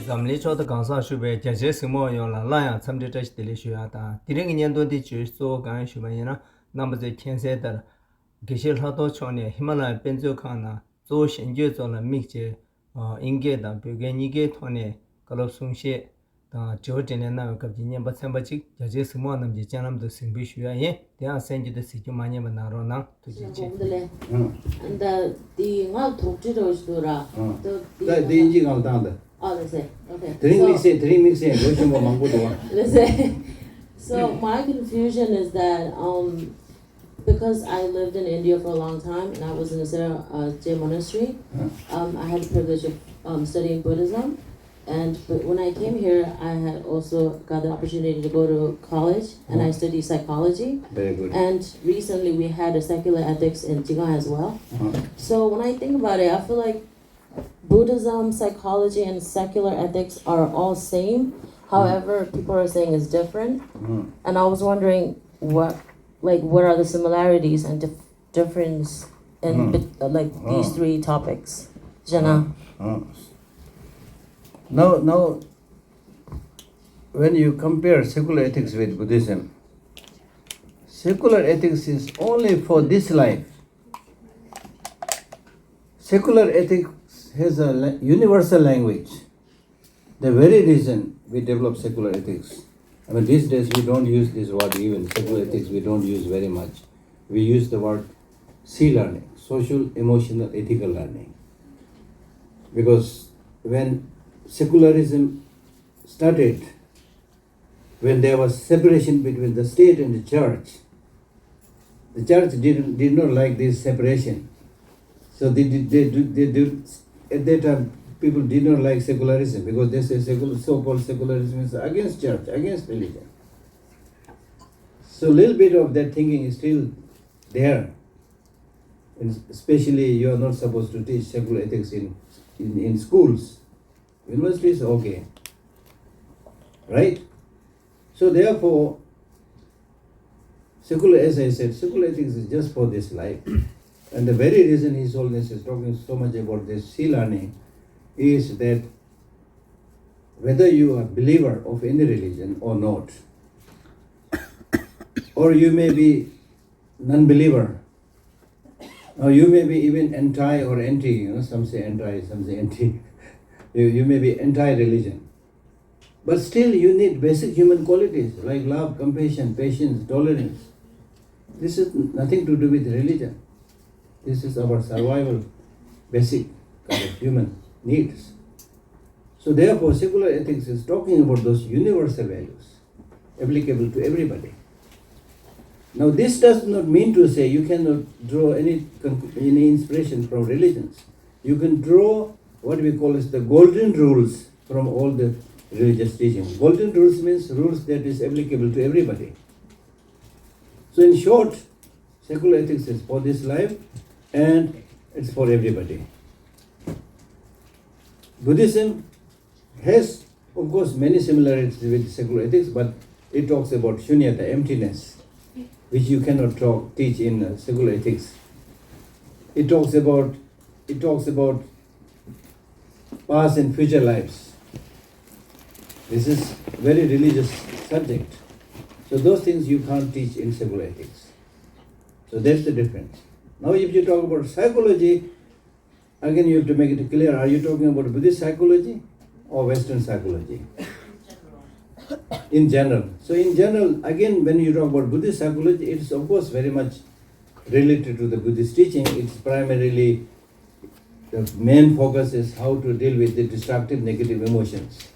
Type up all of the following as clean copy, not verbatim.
zamli cho da gangsa shube jaje simo yo la la ya chamde tash dele shuya da diring nyen don di chu so gan shube yana namze khense dar geshel ha do chone himalaya benzo khana zo shenje zo la mikje inge da bege ni ge thone kalop sungshe da jo tene na ka jinye ba samba chik jaje simo nam je chanam do singbi shuya ye ya senje de sikyu manye ba naro na tu je che and the ngal thokji ro sura the inji ngal da oh let's say okay three mix go chimo mangu do let's say so my confusion is that because I lived in India for a long time and I was in a Jain monastery, I had the privilege of studying Buddhism. But when I came here, I had also got the opportunity to go to college and I studied psychology. Very good. And recently we had a secular ethics in Jigong as well. So when I think about it, I feel like Buddhism, psychology, and secular ethics are all same. However, people are saying it's different. And I was wondering what are the similarities and difference in these three topics? Jana. Now, when you compare secular ethics with Buddhism, secular ethics is only for this life. Secular ethics has a universal language. The very reason we develop secular ethics. I mean, these days we don't use this word even, secular ethics we don't use very much. We use the word C learning, social, emotional, ethical learning. Because when secularism started, when there was separation between the state and the church did not like this separation. So at that time, people did not like secularism because they say so-called secularism is against church, against religion. So a little bit of that thinking is still there. And especially you are not supposed to teach secular ethics in schools. Universities, okay. Right? So therefore, as I said, secular ethics is just for this life. And the very reason His Holiness is talking so much about this sea learning is that whether you are a believer of any religion or not, or you may be non-believer, or you may be even anti or anti, some say anti, some say anti, you may be anti-religion. But still you need basic human qualities like love, compassion, patience, tolerance. This is nothing to do with religion. This is our survival, basic kind of human needs. So therefore, secular ethics is talking about those universal values applicable to everybody. Now this does not mean to say you cannot draw any inspiration from religions. You can draw what we call as the golden rules from all the religious teachings. Golden rules means rules that is applicable to everybody. So in short, secular ethics is for this life and it's for everybody. Buddhism has, of course, many similarities with secular ethics, but it talks about shunyata, emptiness, which you cannot teach in secular ethics. It talks about past and future lives. This is very religious subject. So those things you can't teach in secular ethics. So that's the difference. Now if you talk about psychology, again you have to make it clear, are you talking about Buddhist psychology or Western psychology? In general. So in general, again when you talk about Buddhist psychology, it's of course very much related to the Buddhist teaching. It's primarily, the main focus is how to deal with the destructive negative emotions.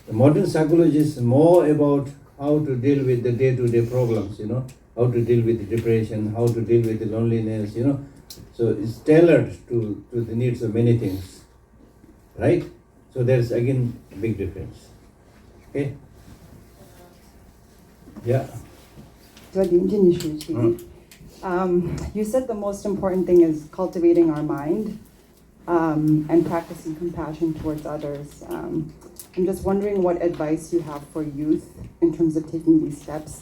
The modern psychology is more about how to deal with the day-to-day problems, how to deal with the depression, how to deal with the loneliness, So it's tailored to the needs of many things, right? So there's again a big difference. Okay? Yeah. You said the most important thing is cultivating our mind and practicing compassion towards others. I'm just wondering what advice you have for youth in terms of taking these steps,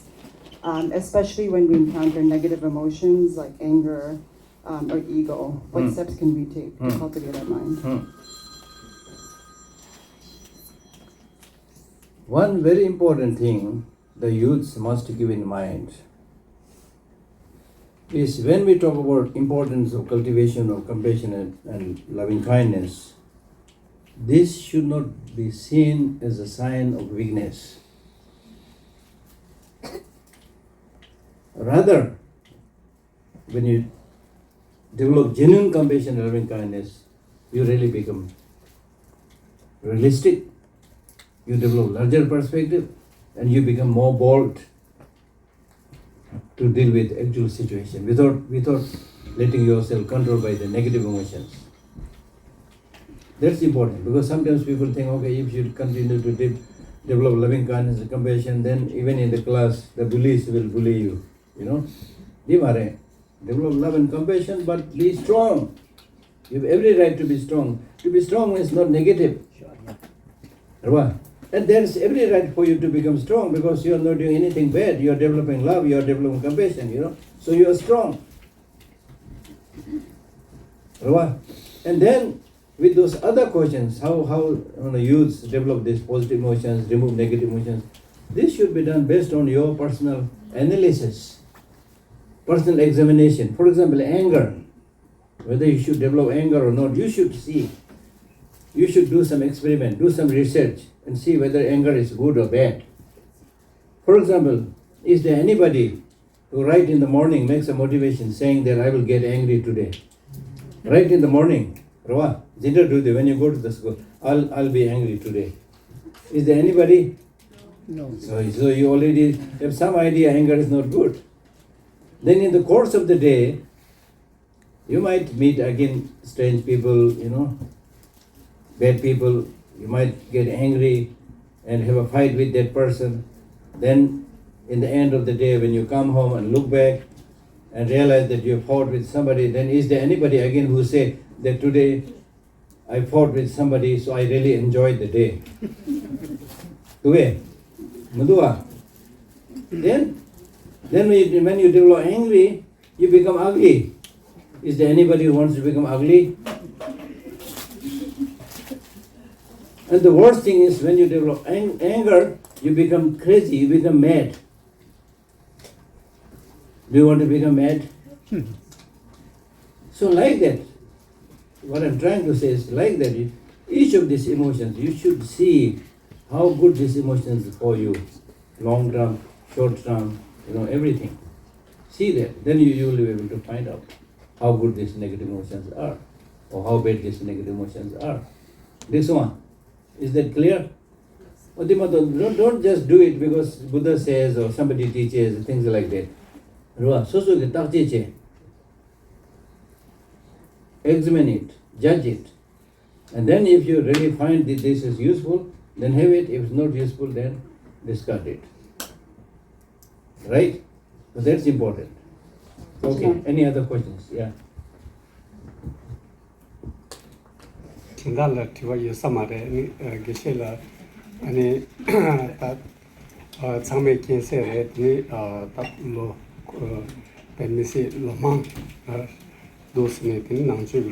especially when we encounter negative emotions like anger or ego. What steps can we take to cultivate our mind? one very important thing the youths must keep in mind is when we talk about importance of cultivation of compassion and loving kindness, this should not be seen as a sign of weakness. Rather, when you develop genuine compassion and loving kindness, you really become realistic, you develop larger perspective, and you become more bold to deal with actual situation without letting yourself controlled by the negative emotions. That's important because sometimes people think, okay, if you continue to develop loving kindness and compassion, then even in the class, the bullies will bully you. You know, develop love and compassion, but be strong. You have every right to be strong. To be strong is not negative. And there's every right for you to become strong because you are not doing anything bad. You are developing love, you are developing compassion, So you are strong. And then with those other questions, how youths develop these positive emotions, remove negative emotions, this should be done based on your personal analysis, personal examination. For example, anger, whether you should develop anger or not, you should see. You should do some experiment, do some research and see whether anger is good or bad. For example, is there anybody who right in the morning makes a motivation saying that I will get angry today? Right in the morning, when you go to the school, I'll be angry today. Is there anybody? No. So you already have some idea anger is not good. Then in the course of the day, you might meet again strange people, bad people. You might get angry and have a fight with that person. Then in the end of the day, when you come home and look back and realize that you fought with somebody, then is there anybody again who say that today I fought with somebody, so I really enjoyed the day? Then when you develop angry, you become ugly. Is there anybody who wants to become ugly? And the worst thing is when you develop anger, you become crazy, you become mad. Do you want to become mad? So like that, what I'm trying to say is like that, each of these emotions, you should see how good these emotions are for you. Long term, short term, everything. See that, then you will be able to find out how good these negative emotions are or how bad these negative emotions are. This one. Is that clear? Don't just do it because Buddha says or somebody teaches, things like that. Examine it, judge it. And then if you really find that this is useful, then have it. If it's not useful, then discard it. Right? So that's important. Okay, any other questions? Yeah. Kindala tiwa yosamare geshela ani ta changme kinse re ni ta lo permisi lo mang dosne tin nangchu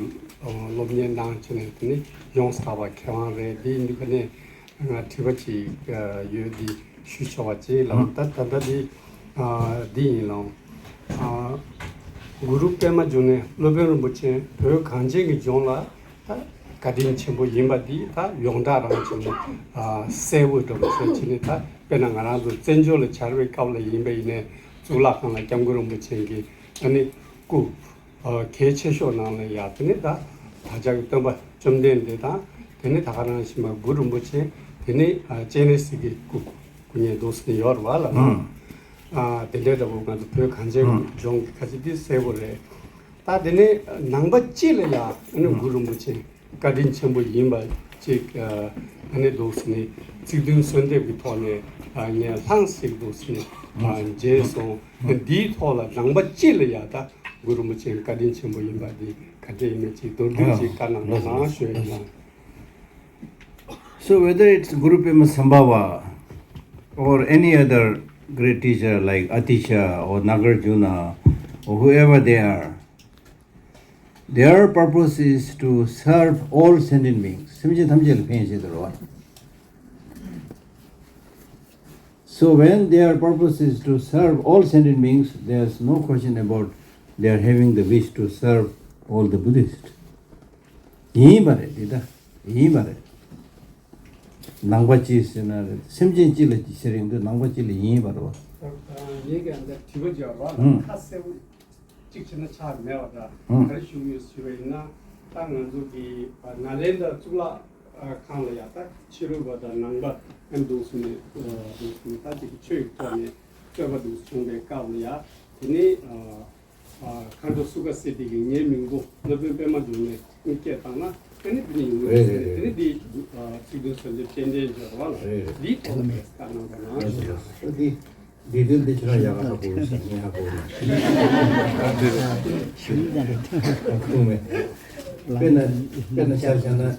lo mye nangchu ne tin yong sawa kyawa re di ni bane tiwa chi yu di shu chawa chi la ta di di lo guru pema june lo be ro buche to kanje gi jongla 가딘 첨부 임바디 다 용다랑 첨부 세우도 세치니 다 배낭하나도 전조를 잘왜 가올래 임베이네 줄락하나 경고를 묻힌기 아니 구 개체쇼나는 야드니 다 다자기 또뭐 좀 되는데다 되네 다가는 심마 물을 묻히 되네 제네시기 구 군예 도스니 여러와라 되려다 보면 그 간제 종까지 세우래 다 되네 낭받지려야 어느 물을 묻히 가딘 첨부 임바 즉 안에 도스니 지금 선대 비토네 아니야 상식 도스니 제소 디 토라 낭받질이야다 구르무치 가딘 첨부 임바디 가데이메치 도르지 까나나 쉐나. So whether it's Guru Pema Sambhava or any other great teacher like Atisha or Nagarjuna or whoever they are, their purpose is to serve all sentient beings. So when their purpose is to serve all sentient beings, there's no question about they are having the wish to serve all the Buddhists. 이 말에 되다. 이 말에. 낭바치 있으나 심진질을 지시는데 낭바치를 이 바로. 얘기하는데 뒤거지와 카세우 직전에 차 매워다 가르치면 수요일나 땅은 저기 나랜다 줄라 칸려야다 치료보다 남바 엔도스네 도스네 따지 최초에 저거도 중대 가려야 이니 칸도 수가 세디기 예민고 너베베마 주네 이렇게 땅나 근데 비니 근데 디 지금 선제 텐데저와 디 포함해서 가는 거나 어디 니들 대처럼 야가하고 있으냐고. 그러면 배는 잘잖아.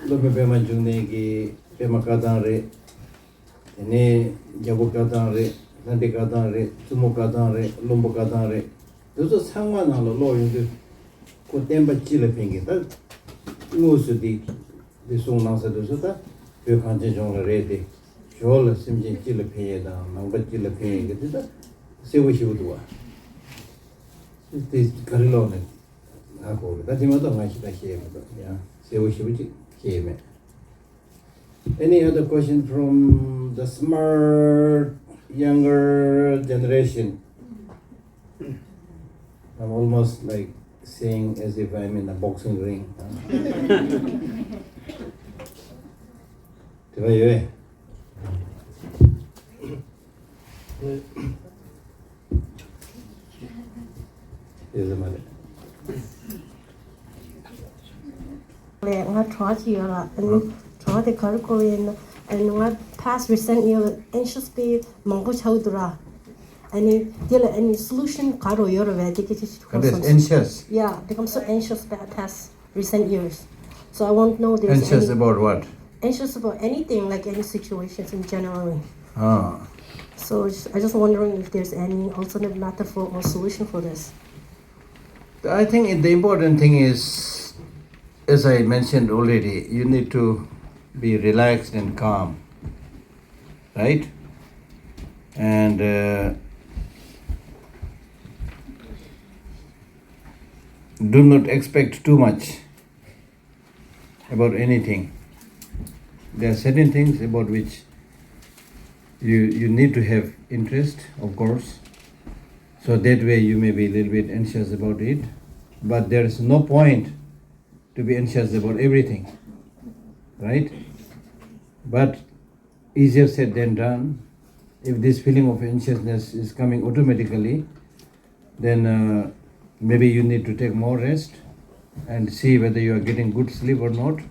로베베만 중내기 배마가다래. 네 야고가다래. 산데가다래. 주모가다래. 롬보가다래. 그래서 상관하러 로인데 그 템바 찔러 팽게다. 무엇이디 비송나서도서다. 그 간제 정례레데. 저를 심진 찔러 팽에다. 망바 찔러 팽게 되다. 세우시고도와. 이 가르로네. 하고 다지마도 마시다 해면도 야 세우시부지 해면. Any other question from the smart younger generation? I'm almost like saying as if I'm in a boxing ring. 대봐요. Is the matter? Nga chua chi la and chua de kar ko yin and nga past recent year anxiously monggo chaudra and any solution karo yor ve de That is anxious. yeah become so anxious about past recent years, so I won't know there's Anxious any about what? anxious about anything, like any situations in general. Ah. So I just wondering if there's any alternative method for or solution for this. I think the important thing is, as I mentioned already, you need to be relaxed and calm, right? And do not expect too much about anything. There are certain things about which you need to have interest, of course. So that way you may be a little bit anxious about it, but there is no point to be anxious about everything, right? But easier said than done. If this feeling of anxiousness is coming automatically, then maybe you need to take more rest and see whether you are getting good sleep or not,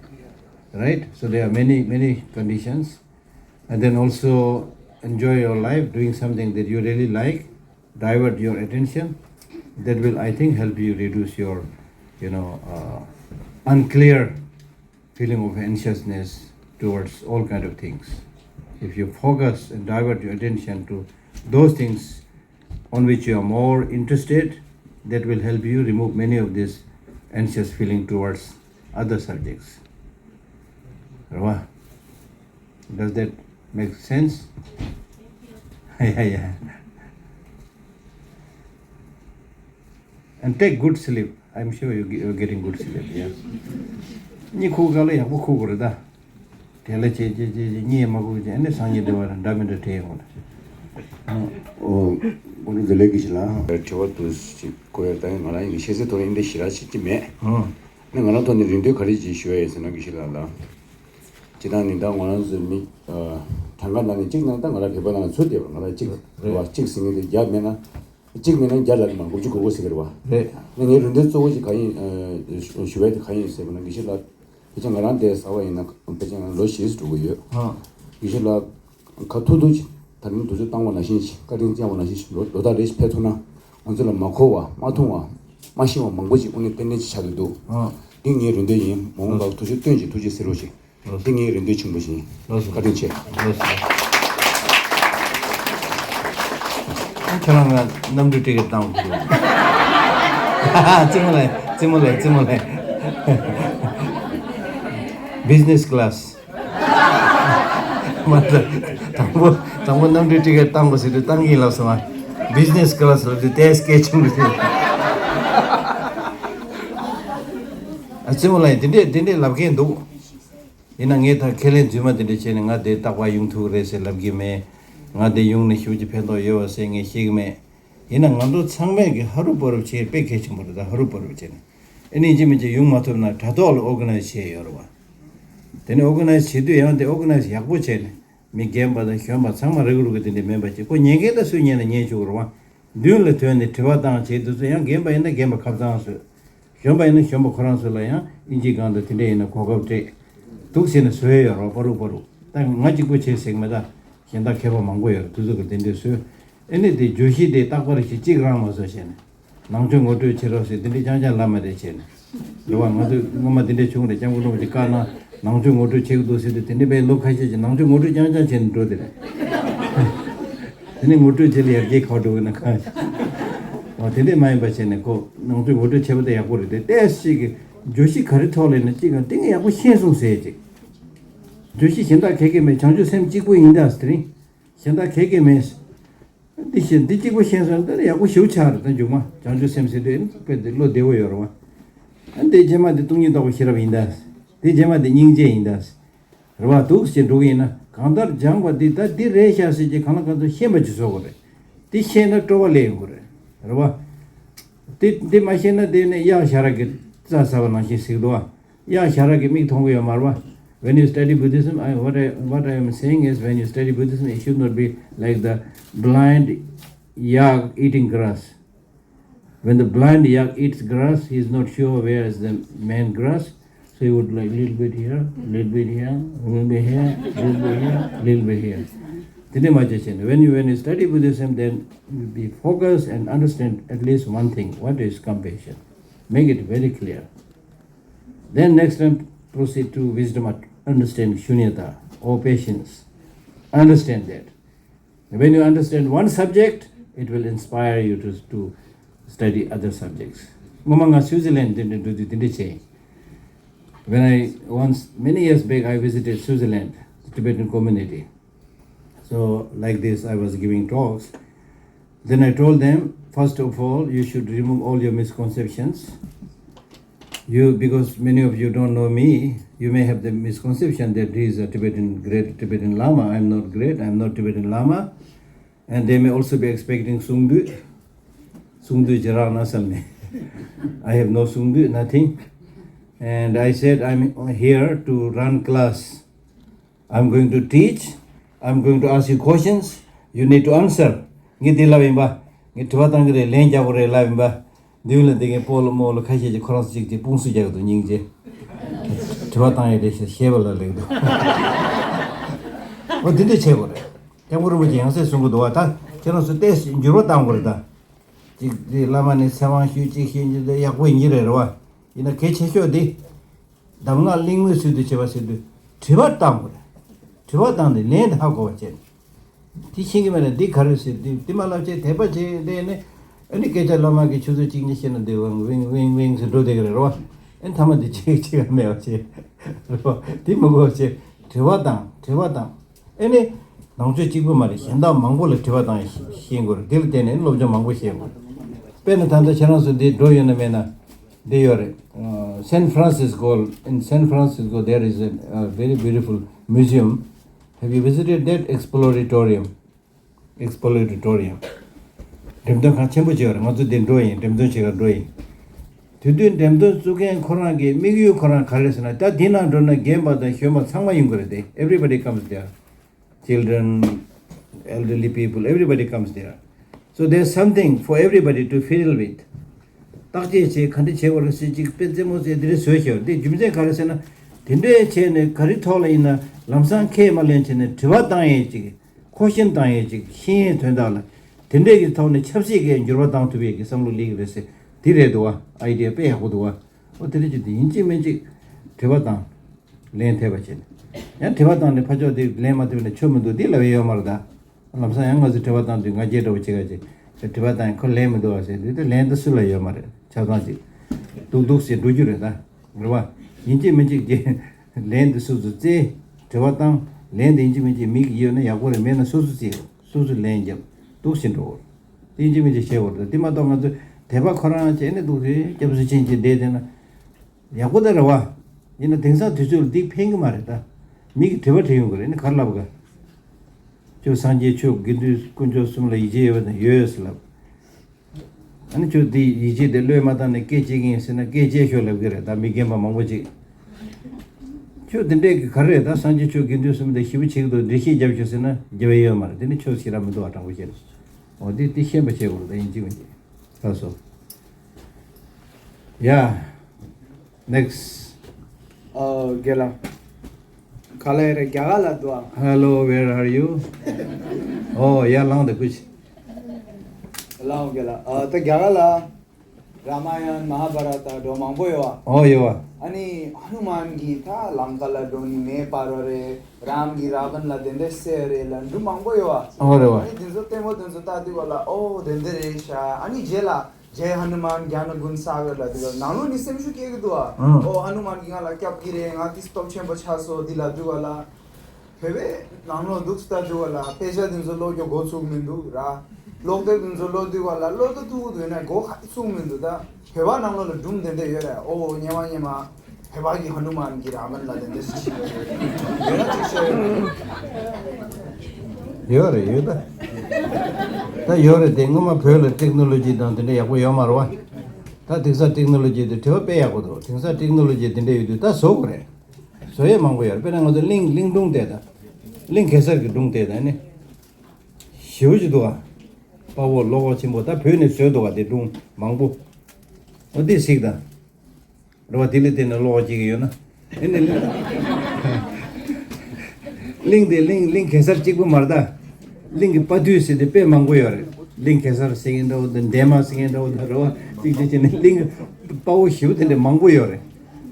right? So there are many conditions. And then also enjoy your life, doing something that you really like, divert your attention. That will, I think, help you reduce your, unclear feeling of anxiousness towards all kind of things. If you focus and divert your attention to those things on which you are more interested, that will help you remove many of this anxious feeling towards other subjects. Rava, does that make sense? Yeah. And take good sleep. I'm sure you're getting good sleep. Yeah. Ni kugalo ya kugurda. Tele che ni magu je ene sanyi de wala damende te wala. 오늘 들레기실라 저것도 고열당에 말아 이게 세세 돈인데 싫어지지매 내가 돈이 린데 거리지 쉬어야서 나기실라다 지난인다 원하는 당간단에 찍는 땅 거라 개발하는 소리야 말아 찍승이 야면은 찍면은 잘라만 고지 그거 쓰기로 네 내가 이런데 저거지 가이 쉬어야 가이 있으면 기실라 이제 나한테 싸워 있는 배짱은 러시아에서 두고요 기실라 가토도지 다른 도저 땅원 나신시 가령 지원 나신시 로다 레시페토나 언제라 마코와 마통와 마시와 망고지 오늘 땡내지 차들도 딩이 런데이 뭔가 도저 땡지 도저 새로지 딩이 런데 친구시 가든지 저는 남들 되게 다운 그거. 찜을래. Business class. Tangbo namde ticket tango situ tangi la sama business class la de test sketching de achimolai dinde labgen do ina nge ta kelen juma de chene nga de takwa yung thu re se labgi me nga de yung ne huge phendo yo se nge higme ina ngando changme ge haru boru che pe kechim boru haru boru chene eni jime je yung ma na thadol organize che yorwa dene organize che do yande organize yakbo chene mi gemba da hyoma changma regulu ge de member che ko nyege da su nyene nye jurwa dyul le tene tewa da che do yang gemba ina gemba khapda su hyoma ina hyoma khoran su la ya inji gan da tinde ina kogab te tuksin suyo ro boru boru ta ngaji ko che segmada 현다 개발 망고요. 두저거 된데서 얘네들 조시대 딱거리 지지그랑 와서 셴. 남중 어디 치러서 된데 장장 라마데 셴. 요와 모두 뭐마 된데 중에 장고로 지가나 남중 어디 제도 세대 된데 배 lok하지 남중 어디 장장 셴 도들. 근데 모두 제리 여기 거도는 가. 된데 많이 받잖아. 고 남중 어디 제보다 약고를 때 때시 조시 가르쳐려는 지금 땡이 약고 신송세지. 조시 현다 개개매 장주 샘 찍고 인다스트리 현다 개개매 디신 디찍고 신선들 야고 쇼차르 던주마 장주 샘세된 배들로 되어요로 안데 제마데 동이다고 싫어 인다 디제마데 닝제 인다스 로와 두스 도기나 간다 장바디다 디레샤스지 가나가도 힘을 주소 그래 디신을 또벌레 그래 로와 디 마신나 데네 야 샤라게 자사바나 시시도와 야 샤라게 미 통고요 말와 when you study Buddhism, what I am saying is when you study Buddhism, it should not be like the blind yak eating grass. When the blind yak eats grass, he is not sure where is the main grass, so he would like little bit here, little bit here, little bit here, little bit here, little bit here. When you study Buddhism, then you be focused and understand at least one thing. What is compassion? Make it very clear. Then next time proceed to wisdom, understand shunyata or patience. Understand that. When you understand one subject, it will inspire you to study other subjects. Mumanga Switzerland didn't say. When many years back, I visited Switzerland, the Tibetan community. So like this, I was giving talks. Then I told them, first of all, you should remove all your misconceptions. Because many of you don't know me, you may have the misconception that he is a great Tibetan Lama. I'm not great, I'm not Tibetan Lama. And they may also be expecting Sungdu Jarana Samne. I have no Sungdu, nothing. And I said, I'm here to run class. I'm going to teach, I'm going to ask you questions, you need to answer. Ngiti lavimba, ngituatangre lenja vore lavimba. Diula de polo molo kaje cross jig de punsu jag do ningje tawatang de shebala le do o dinde chebore jamuru bu jeng se sungu do ta chero su te juro tang gor da ji de lamane sama hyu ji hin de ya wen ji le ro ina ke che sho de damnga lingwe su de cheba se de tawatang de ne da go che ti singi mena di kharu se di mala che theba che de ne any keja lama ki chuzu chingnishin de wing se do de ro en thama de che me che ro ti mo go che thewa dang any nangje jibu mari henda mangbo le thewa dang hin go del de ne lo jo mangbo hin go pen tanda chana so de do yena mena de yore in San Francisco there is a very beautiful museum. Have you visited that? Exploratorium Demdon kan chenpo chegara, nga zu den doyin, demdon chegara doyin. Tudun demdon zuken koran ge, migiyu koran karesana, da dinan dona gemba da hyoma sangma yungore de. Everybody comes there. Children, elderly people, everybody comes there. So there's something for everybody to fiddle with. Takje che, kanti che wara si jik petse mo se dire suyo. De jumze karesana, dinde che ne kari thola ina, lamsang ke malen che ne, tiwa tangye chigi, koshin tangye chigi, hinye tuandala. Tendegi tawne chapsige njurwa tang tuwe ki samlu ligi rese dire duwa, idea pe haku duwa o tere chidi inchi menchi tewa tang len tewa chene yan tewa tang ne pacho di len ma tuwe ne chomundu di lawe yo marda lamsa yang ngazi tewa tang di nga je dawa chiga che tewa tang ko len ma duwa se di len da sula yo marda chabdang chi duk se duju re da rwa inchi menchi len da suzu che tewa tang land injimiji mig yone yakore mena susu land jam duksin ro injimiji shewor tima to ngaz deba khorana chene dukse jabsu chinji de dena yakodara wa ina dengsa tusul dik pheng mare ta mig deba theyung gore ne kharla baga jo sanje chu gindu kunjo sumla ije yoyosla ani chu di ije de le mata ne ke jigin sena ke je hyo le gere da mi gemba mangboji chu dinde khare da sanje chu gindu sumde hibi chigdo rishi jabcho sena jeweyo mar dine chu siram do atang go odi ti hemba chego da inji mi so yeah next gela kalere gyagala dwa hello where are you oh yeah long the kuch lao gela ta gyagala ramayan mahabharata do mangboyo oh yo ani hanuman gi tha langkala doni me parore ram gi ravan la dende sere la du mangboyo oh rewa ani dinzo temo dinzo ta di wala oh dende resha ani jela जय हनुमान ज्ञान गुण सागर लदिगा नानु निसेम शु के दुआ ओ हनुमान की ला क्या गिरे गा किस तो छे बछासो दिला जुवाला फेबे नानु दुखता जुवाला पेजा दिन जो लो जो गोसुग मिंदु रा लोग दे दिन जो लो दिवाला लो तो तू दुना गो सुग मिंदु दा फेवा नानु लो दुम देंदे येरा ओ न्यमा न्यमा फेवा की हनुमान की रावण ला देंदे सी येरा चिशे 요래 요다 다 요래 된거만 별로 테크놀로지 단데 야고 요마로와 다 등사 테크놀로지도 더 빼야고도 등사 테크놀로지 된데 유도 다 소그래 소에 망고야 배는 어디 링 동대다 링 개설 그 동대다네 쉬우지도가 바보 로고 침보다 변에 쉬어도가 되동 망고 어디 식다 로가 딜리테는 로지기요나 에네 링 개설 찍고 말다 링 빠두스 데 빼 망고요 링 개설 생긴다고 데마 생긴다고 들어 찍지는 링 빠오 쉬우던데 망고요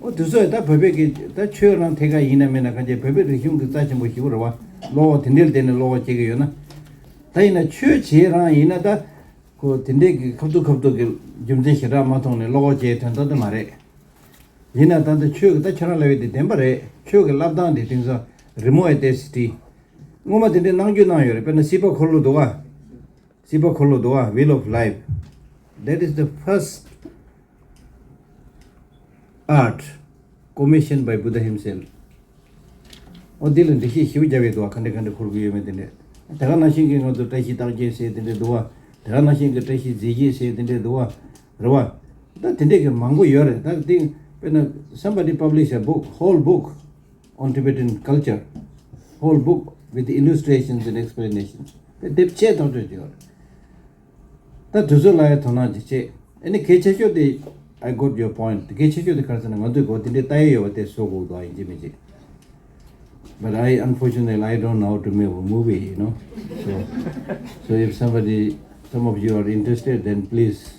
어 두서에 다 법에게 다 최어랑 태가 이나면은 가제 법에도 힘그 따지 뭐 힘으로 와로 딘딜 되는 로 찍어요나 다이나 최제랑 이나다 그 딘데 컵도 좀제 싫어 마통네 로제 텐다도 말해 이나다도 최가 처럼 레베데 덴바레 최가 랍다운데 등서 remote density ngoma de nangju na yore pen sipa kholu doa wheel of life that is the first art commissioned by Buddha himself odil de hi hiu jawe doa khande khurgu yeme de daga na sing ngo do tai chi tang je se de doa daga na sing ge tai chi ji se de doa rowa da tinde ge mangu yore da thing pen somebody publish a book whole book on Tibetan culture, whole book with illustrations and explanations. They che don't do it. That does lie thona che. Any kechecho de I got your point. The kechecho de person I want to go to the tayo te so go do Jimmy. But unfortunately I don't know how to make a movie, you know. So if some of you are interested, then please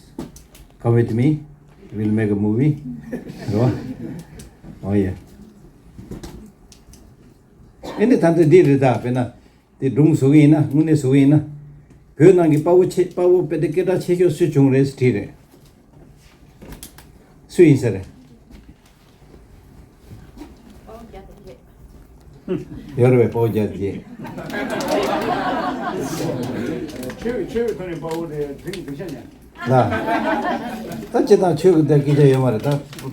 come with me. We'll make a movie. Oh yeah. Any time they did it up, and the room suina, Mune suina, Pernangi Pau Pedicata Checo Suchung rest here. Suinsere. You're a Pau Jet. That's it. I'm sure that Gita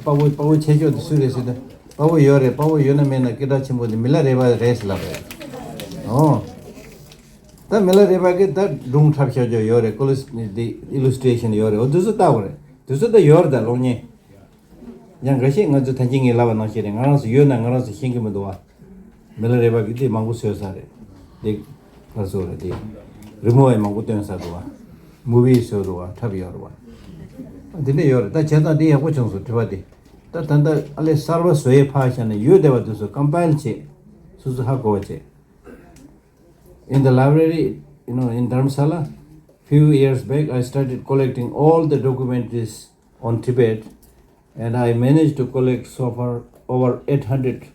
Pau Checo the Suris. Pau yore, Pau Yonamena Kidachimo, the Miller River race love. Oh, the Miller River get that room capture your the illustration your or does the tower. Does the yor the lonye? Young Rashing was taking 11 not sharing. I was you and I was thinking Madua. Miller River get the Mangus Sare. The Pasora, the remove Mangutan Sadua. Movie Sodua, Tabiorwa. Didn't you? That Chata day which was to that under alle server sway passion you never do so compile che suzuhakoche in the library, you know, in Dharamsala. Few years back I started collecting all the documentaries on Tibet, and I managed to collect so far over 800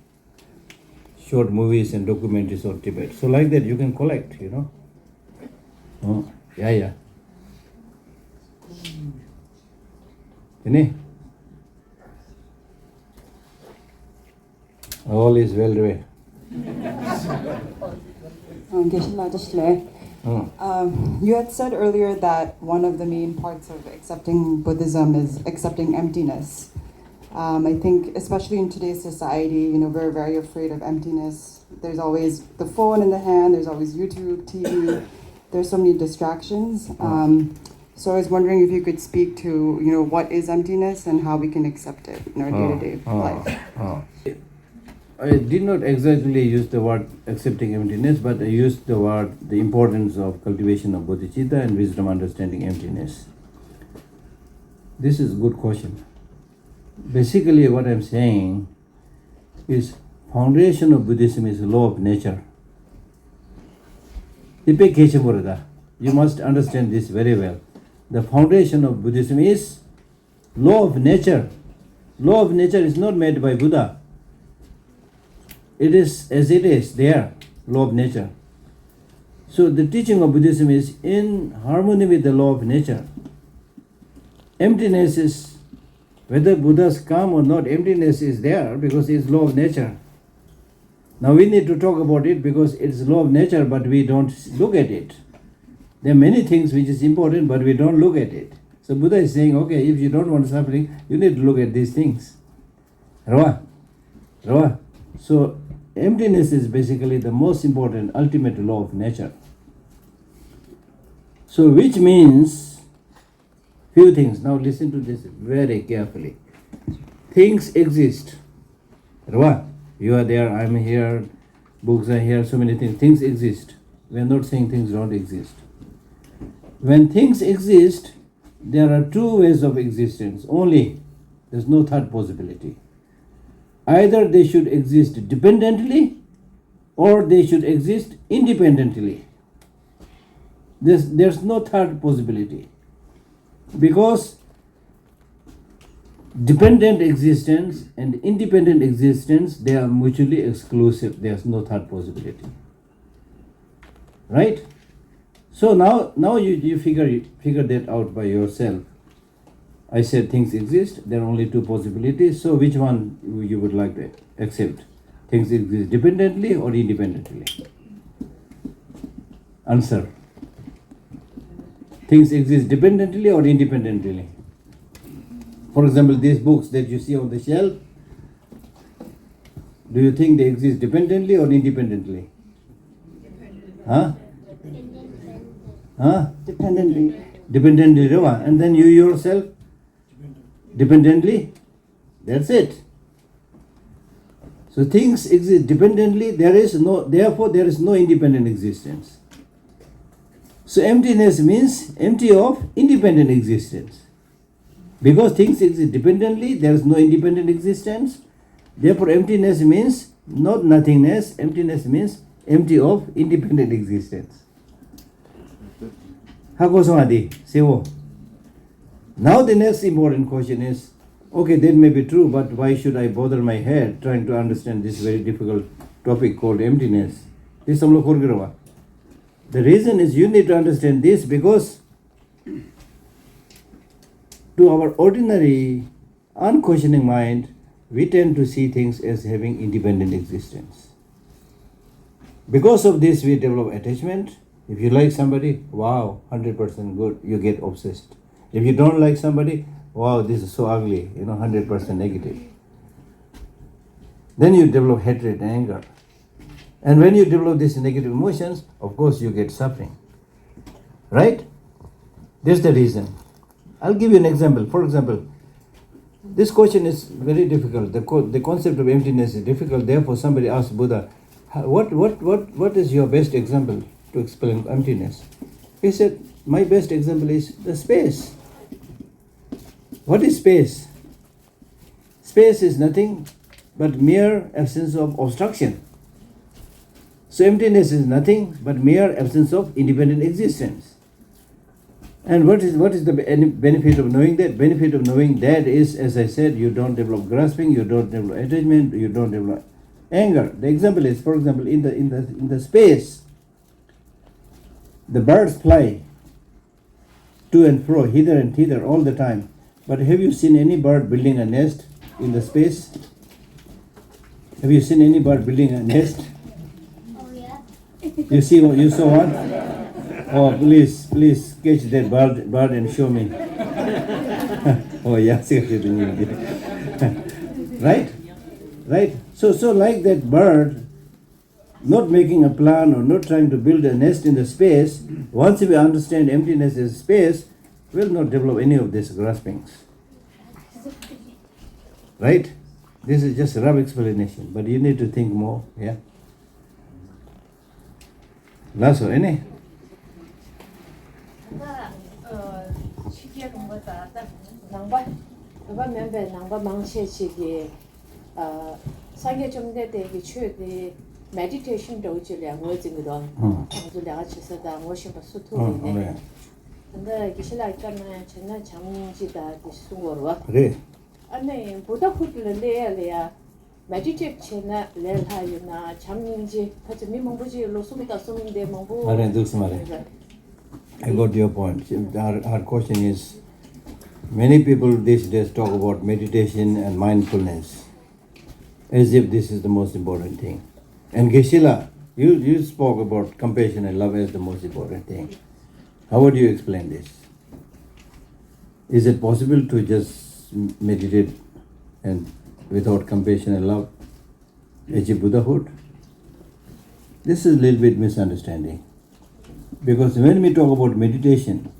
short movies and documentaries on Tibet. So like that you can collect, you know. Oh, yeah. All is well way. You had said earlier that one of the main parts of accepting Buddhism is accepting emptiness. I think, especially in today's society, we're very afraid of emptiness. There's always the phone in the hand, there's always YouTube, TV, there's so many distractions. So I was wondering if you could speak to, what is emptiness and how we can accept it in our day-to-day life. I did not exactly use the word accepting emptiness, but I used the word the importance of cultivation of bodhicitta and wisdom understanding emptiness. This is a good question. Basically what I'm saying is foundation of Buddhism is law of nature. You must understand this very well. The foundation of Buddhism is law of nature. Law of nature is not made by Buddha. It is as it is there, law of nature. So the teaching of Buddhism is in harmony with the law of nature. Emptiness is, whether Buddhas come or not, emptiness is there because it's law of nature. Now we need to talk about it because it's law of nature, but we don't look at it. There are many things which is important, but we don't look at it. So Buddha is saying, okay, if you don't want suffering, you need to look at these things. Rawa. So emptiness is basically the most important, ultimate law of nature. So which means few things. Now listen to this very carefully. Things exist. Rawa. You are there, I am here, books are here, so many things. Things exist. We are not saying things don't exist. When things exist, there are two ways of existence only. There's no third possibility. Either they should exist dependently or they should exist independently. There's no third possibility. Because dependent existence and independent existence, they are mutually exclusive. There's no third possibility. Right? So now you figure that out by yourself. I said things exist, there are only two possibilities. So which one you would like to accept? Things exist dependently or independently? Answer. Things exist dependently or independently? For example, these books that you see on the shelf, do you think they exist dependently or independently? Huh? Dependently. Dependently, and then you yourself? Dependently? That's it. So things exist dependently, therefore there is no independent existence. So emptiness means empty of independent existence. Because things exist dependently, there is no independent existence. Therefore emptiness means not nothingness, emptiness means empty of independent existence. Now the next important question is, okay, that may be true, but why should I bother my head trying to understand this very difficult topic called emptiness? The reason is you need to understand this because to our ordinary, unquestioning mind, we tend to see things as having independent existence. Because of this, we develop attachment. If you like somebody, wow, 100% good, you get obsessed. If you don't like somebody, wow, this is so ugly, 100% negative. Then you develop hatred and anger. And when you develop these negative emotions, of course you get suffering. Right? That's the reason. I'll give you an example. For example, this question is very difficult. The concept of emptiness is difficult. Therefore, somebody asked Buddha, what is your best example to explain emptiness? He said, my best example is the space. What is space? Space is nothing but mere absence of obstruction. So emptiness is nothing but mere absence of independent existence. And what is the benefit of knowing that? Benefit of knowing that is, as I said, you don't develop grasping, you don't develop attachment, you don't develop anger. The example is, for example, in the space, the birds fly to and fro, hither and thither all the time. But have you seen any bird building a nest in the space? Have you seen any bird building a nest? You see what you saw what? Oh, please catch that bird and show me. Oh yeah, right. So like that bird, not making a plan or not trying to build a nest in the space. Once we understand emptiness is space, we'll not develop any of these graspings. Right? This is just a rough explanation, but you need to think more. Yeah. Lasso, any? meditation do ji liang wo jing do zu liang chi sa da wo shi ba su tu ni ne 근데 기실라 있잖아 전에 장지다 수고로 그래. 아니 보다 후들래야 메디테이션나 레하이나 장민지 같이 미몽부지 로수미다 소민데 몽부 I got your point. Our question is, many people these days talk about meditation and mindfulness as if this is the most important thing. And Geshe-la, you spoke about compassion and love as the most important thing. How would you explain this? Is it possible to just meditate and without compassion and love achieve Buddhahood? This is a little bit misunderstanding. Because when we talk about meditation,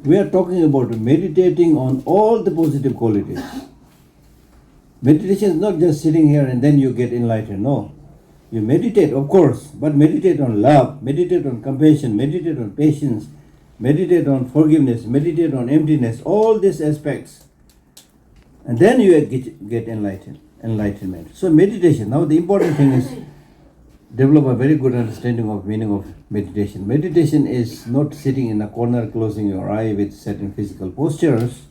we are talking about meditating on all the positive qualities. Meditation is not just sitting here and then you get enlightened. No. You meditate, of course, but meditate on love, meditate on compassion, meditate on patience, meditate on forgiveness, meditate on emptiness, all these aspects. And then you get enlightenment. So meditation, now the important thing is develop a very good understanding of meaning of meditation. Meditation is not sitting in a corner closing your eye with certain physical postures.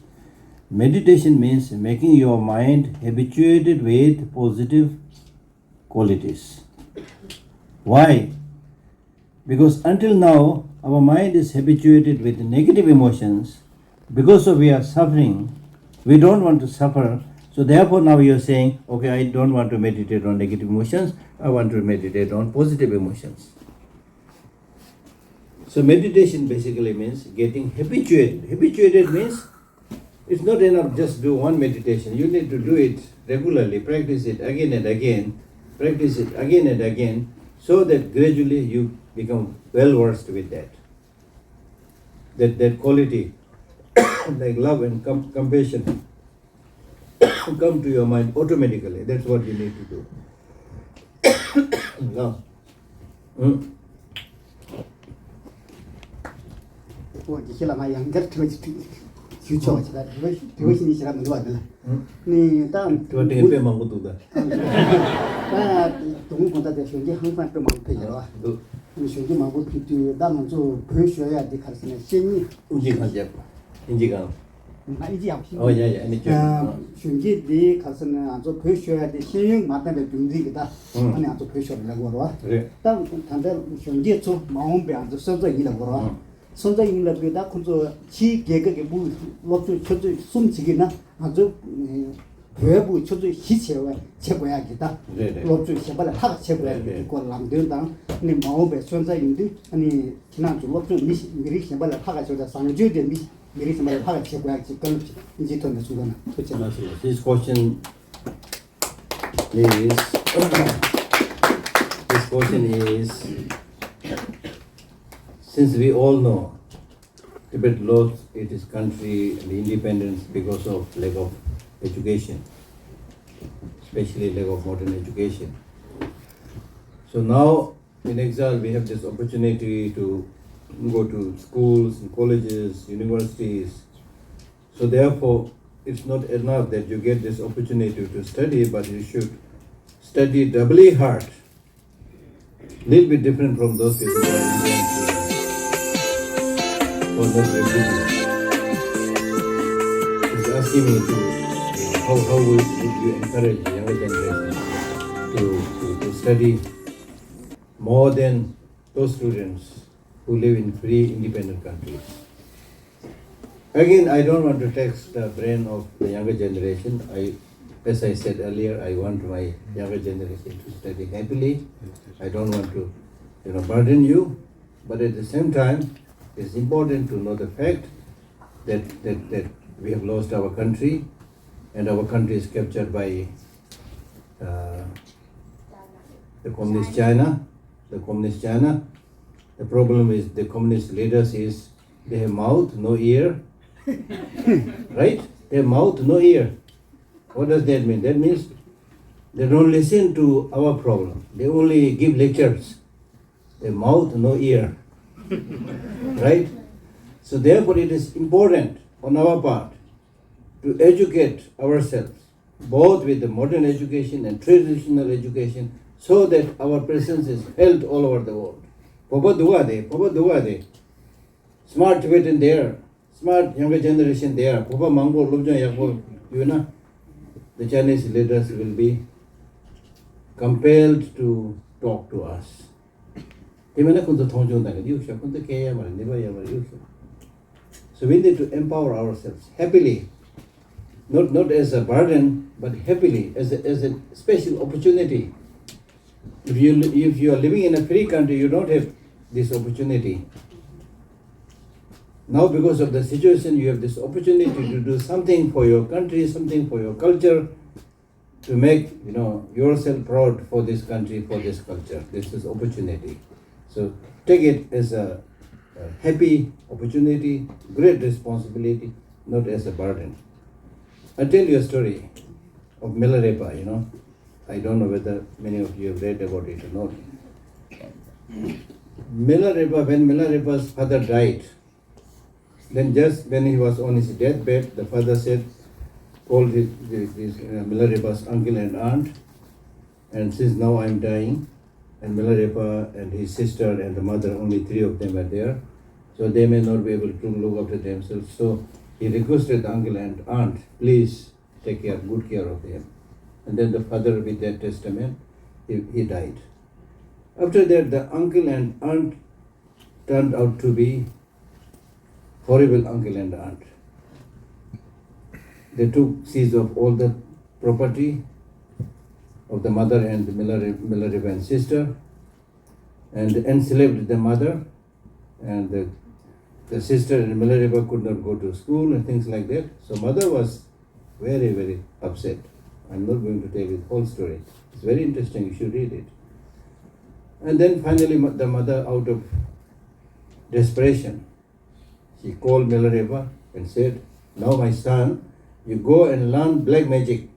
Meditation means making your mind habituated with positive qualities. Why? Because until now, our mind is habituated with negative emotions. Because of we are suffering, we don't want to suffer. So therefore now you are saying, okay, I don't want to meditate on negative emotions, I want to meditate on positive emotions. So meditation basically means getting habituated. Habituated means it's not enough just do one meditation. You need to do it regularly, practice it again and again, practice it again and again, so that gradually you become well versed with that. That quality, like love and compassion, come to your mind automatically. That's what you need to do. Now, Oh yeah, yeah. 슌지 디 가서는 아주 표셔야 돼. 신용 맞다는 중지기다. 아니 아주 표셔라고 그러와. 그래. 딱 단대 슌지 좀 마음배 아주 선자 일을 그러와. 선자 일을 비다 kunzo 치 개개게 뭐 로주 쳐주 숨지기나 아주 외부 쳐주 희체와 제거야기다. 로주 셔발 하가 제거야. 그 람된다. 니 마음배 선자 인데 아니 지난주 로주 미리 셔발 하가 저다 상주된 미 His question is, since we all know Tibet lost its country and independence because of lack of education, especially lack of modern education. So now in exile we have this opportunity to go to schools, colleges, universities. So therefore, it's not enough that you get this opportunity to study, but you should study doubly hard. Little bit different from those people who are not religious. He's asking me to, how would you encourage the younger generation to study more than those students who live in free, independent countries. Again, I don't want to tax the brain of the younger generation. As I said earlier, I want my younger generation to study happily. I don't want to burden you, but at the same time, it's important to know the fact that we have lost our country, and our country is captured by the communist China. The problem with the communist leaders is they have mouth, no ear. Right? They have mouth, no ear. What does that mean? That means they don't listen to our problem. They only give lectures. They have mouth, no ear. Right? So therefore it is important on our part to educate ourselves, both with the modern education and traditional education, so that our presence is felt all over the world. Papa Duade, smart Tibetan there, smart younger generation there, Papa Mango, Lubja Yako, you know, the Chinese leaders will be compelled to talk to us. So we need to empower ourselves happily, not as a burden, but happily, as a special opportunity. If you are living in a free country, you don't have this opportunity. Now, because of the situation, you have this opportunity to do something for your country, something for your culture, to make yourself proud for this country, for this culture. This is opportunity. So take it as a happy opportunity, great responsibility, not as a burden. I'll tell you a story of Milarepa, I don't know whether many of you have read about it or not. Milarepa, when Milarepa's father died, then just when he was on his deathbed, the father called Milarepa's uncle and aunt, and since now I'm dying, and Milarepa and his sister and the mother, only 3 of them are there, so they may not be able to look after themselves. So he requested the uncle and aunt, please take good care of them. And then the father, with that testament, he died. After that, the uncle and aunt turned out to be horrible uncle and aunt. They took seize of all the property of the mother and the Milarepa sister, and enslaved the mother, and the sister and Milarepa could not go to school and things like that. So mother was very, very upset. I'm not going to tell you the whole story. It's very interesting, you should read it. And then finally the mother, out of desperation, she called Milarepa and said, now my son, you go and learn black magic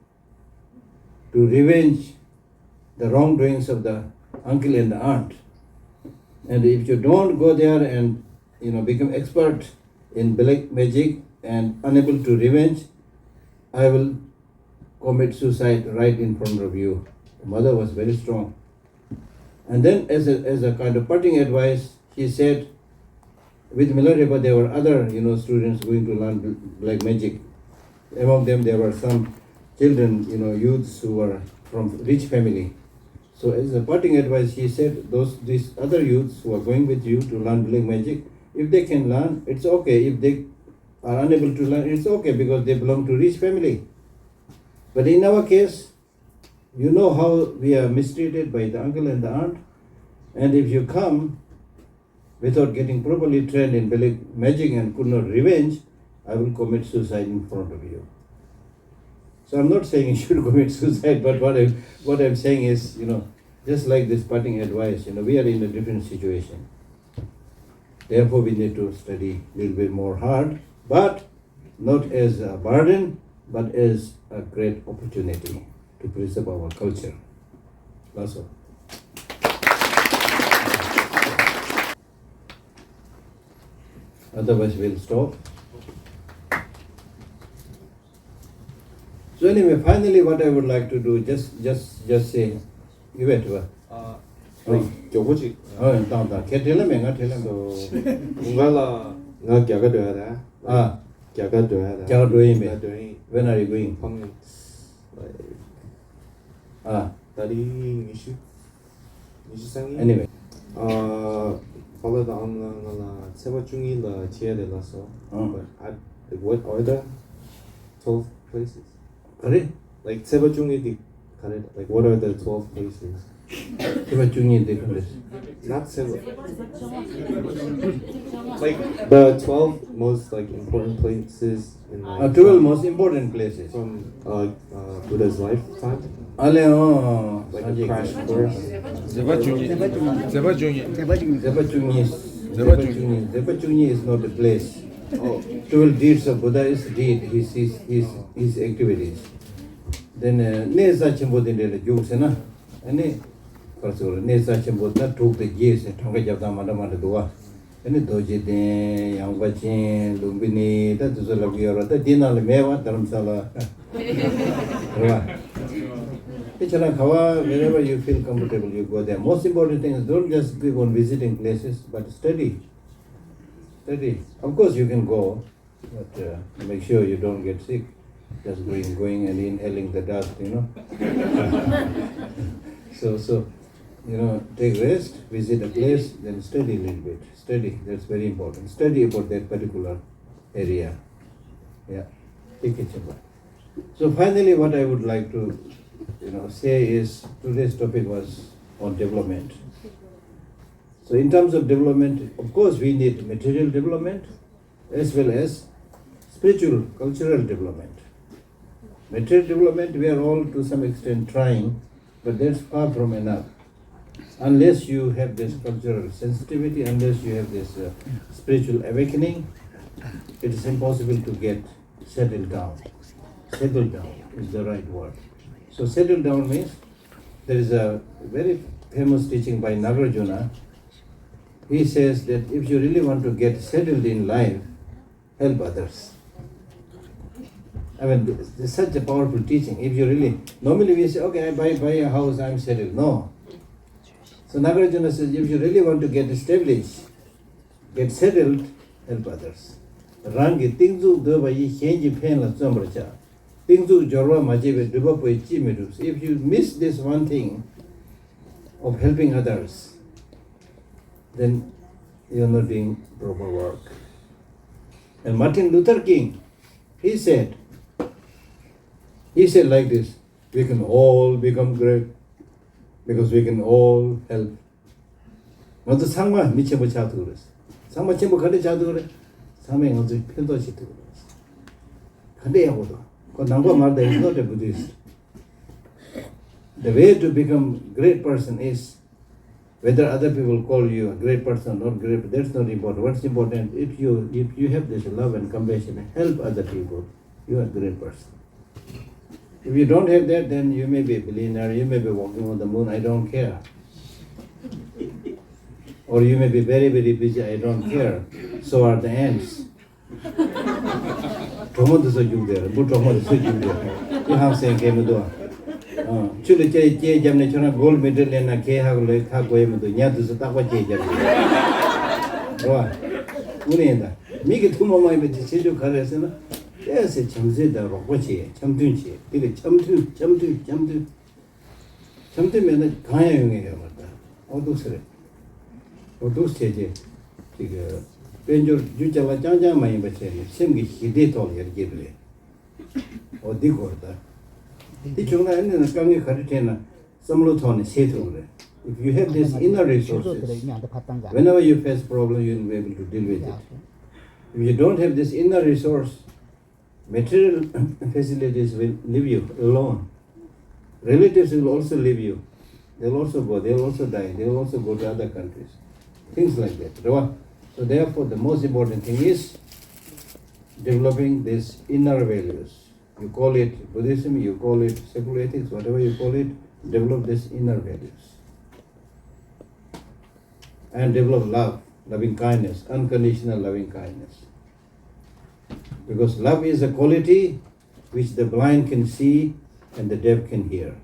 to revenge the wrongdoings of the uncle and the aunt. And if you don't go there and become expert in black magic and unable to revenge, I will commit suicide right in front of you. The mother was very strong. And then as a kind of parting advice, she said, with Milarepa there were other students going to learn black magic. Among them there were some children, youths who were from rich family. So as a parting advice, she said, these other youths who are going with you to learn black magic, if they can learn, it's okay. If they are unable to learn, it's okay, because they belong to rich family. But in our case, you know how we are mistreated by the uncle and the aunt, and if you come without getting properly trained in black magic and could not revenge, I will commit suicide in front of you. So I'm not saying you should commit suicide, but what I'm saying is, just like this parting advice, we are in a different situation. Therefore, we need to study a little bit more hard, but not as a burden, but as a great opportunity to preserve our culture. That's all. Otherwise, we'll stop. So anyway, finally, what I would like to do, just say, you wait, what? 조고지 down. Can tell me, tell him. 뭔가라 나 겨가 돼야 돼. 겨가 돼야 돼. How doing me? doing When are you going? 방금 Ah, 다리 니슈상이 anyway. follow the online 세번 중이라 지에 되라서 but what are the 12 places? Correct? Like 세번 중이 like what are the 12 places? What you need, not similar. Like the 12 most like important places in like 12 most important places. from Buddha's lifetime, Ale like a crash course. Zebachungi is not a place. 12 deeds of Buddha is his activities. Then Neza Chimbodin Jukesana, and Neza Chimbodna took the years and Tonga Madamadawa. And the Doji de Yangwachin, Lumbini, that is a Laviera, the Dina Meva, Dharamsala. Wherever you feel comfortable, you go there. Most important thing is don't just keep on visiting places, but study. Study. Of course, you can go, but make sure you don't get sick. Just going and inhaling the dust, So, take rest, visit a place, then study a little bit. Study, that's very important. Study about that particular area. Yeah. Take it. So finally, what I would like to, say is today's topic was on development. So in terms of development, of course, we need material development as well as spiritual, cultural development. Material development, we are all to some extent trying, but that's far from enough. Unless you have this cultural sensitivity, unless you have this spiritual awakening, it is impossible to get settled down. Settled down is the right word. So settled down means there is a very famous teaching by Nagarjuna. He says that if you really want to get settled in life, help others. I mean, it's such a powerful teaching. If you really, normally we say, okay, I buy a house, I'm settled. No. So Nagarjuna says, if you really want to get established, get settled, help others. Rangi tingzu do ba yi henji pen la zambracha. Tingzu jorwa majebe duba po ichi medus. If you miss this one thing of helping others, then you are not doing proper work. And Martin Luther King, he said like this, we can all become great because we can all help. Mother Sangma Michemo Chaturis. Sangma Chemo Kade Chaturis. Saming on the Pinto Chituris. Kade Awodo. Konangwa Marda is not a Buddhist. The way to become a great person is whether other people call you a great person or not great, that's not important. What's important, if you have this love and compassion and help other people, you are a great person. If you don't have that, then you may be a billionaire, you may be walking on the moon, I don't care. Or you may be very, very busy, I don't care. So are the ants. Tomo so you there, but Tomo so you there. You have saying came to Chuli Che Jamne Chona gold medal and a Keha Hagoyam to Yatu Satawa Che. Unenda. Make it 2 more my Chichu Karesana. There's a Chamzida Rokochi, Chamtunchi, Chamtu. Something in the Kayang. All those. Or those stages. Benjo Jujala Jaja, my impression, Simgi, he did all your Ghibli. Or Digorda. The children and the Kangi Karitena, some Luton say to if you have this inner resources, whenever you face problem, you will be able to deal with it. If you don't have this inner resource, material facilities will leave you alone. Relatives will also leave you. They'll also go, they'll also die, they'll also go to other countries. Things like that. So therefore, the most important thing is developing these inner values. You call it Buddhism, you call it secular ethics, whatever you call it, develop these inner values. And develop love, loving kindness, unconditional loving kindness. Because love is a quality which the blind can see and the deaf can hear.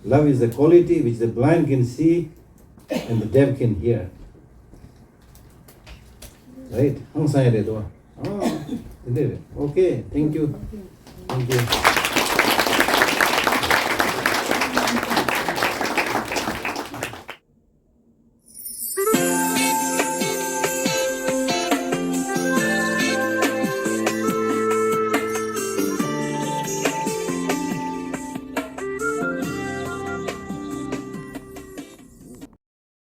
Love is a quality which the blind can see and the deaf can hear. Right? Okay, thank you. Thank you.